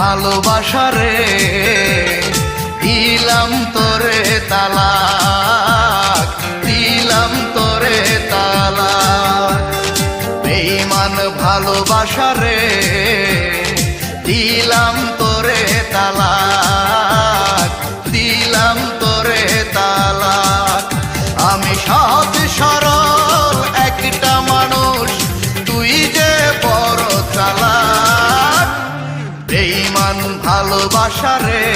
ভালোবাসা রে দিলাম তোরে তালাক, দিলাম তোরে তালাক। বেঈমান ভালোবাসা রে দিলাম তোরে তালাক, দিলাম তোরে তালাক। আমি সহজ সরল একটা মানুষ, তুই যে বড় চালাক। বেঈমান ভালোবাসা রে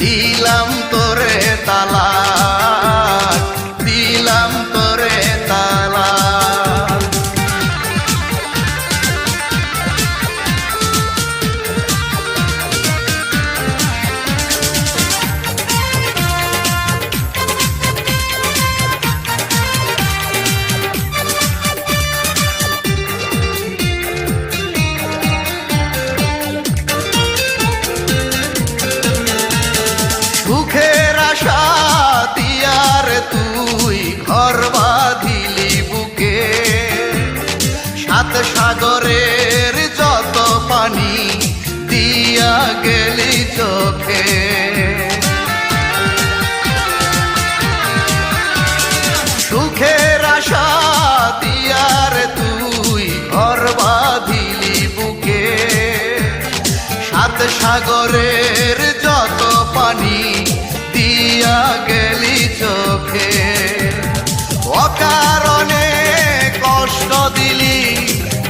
দিলাম তোরে তালাক, দিলাম তোরে তালাক। সুখের আশা দিয়ার তুই ঘর বাঁধিলি বুকে, সাত সাগরের যত পানি দিয়া গেলি চোখে। সুখের আশা দিয়ার তুই ঘর বাঁধিলি বুকে, সাত সাগরের যত পানি দিয়া গেলি চোখে। অকারণে কষ্ট দিলি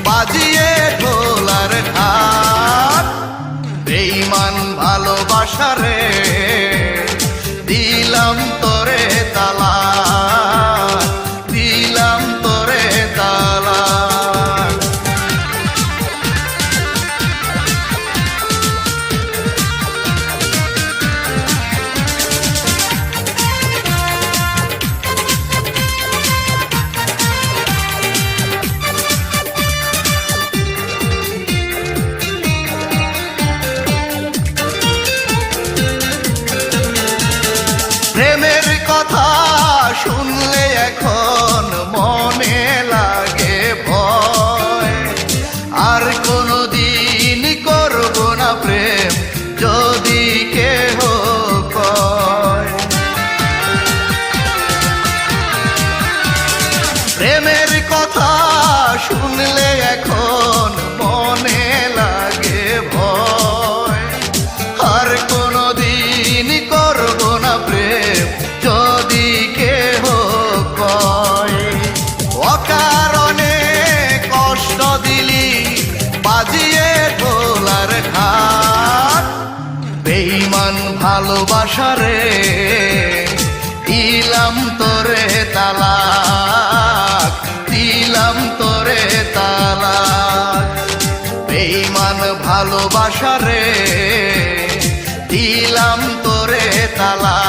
বাজিয়ে ঢোলার ঘাট। বেঈমান ভালোবাসা রে দিলাম তোরে তালাক, দিলাম তোরে তালাক। প্রেমের কথা শুনলে এখন মনে লাগে ভয়, আর কোনদিন করব না প্রেম যদি কেহ কয়। প্রেমের কথা শুনলে এখন মনে লাগে ভয়, আর কোনদিন করব না প্রেম যদি কেহ কয়। অকারণে কষ্ট দিলি বাজিয়ে ঢোলার ঘাট। বেঈমান ভালোবাসা রে দিলাম তোরে তালাক, দিলাম তোরে তালাক। বেঈমান ভালোবাসা রে দিলাম তোরে তালাক।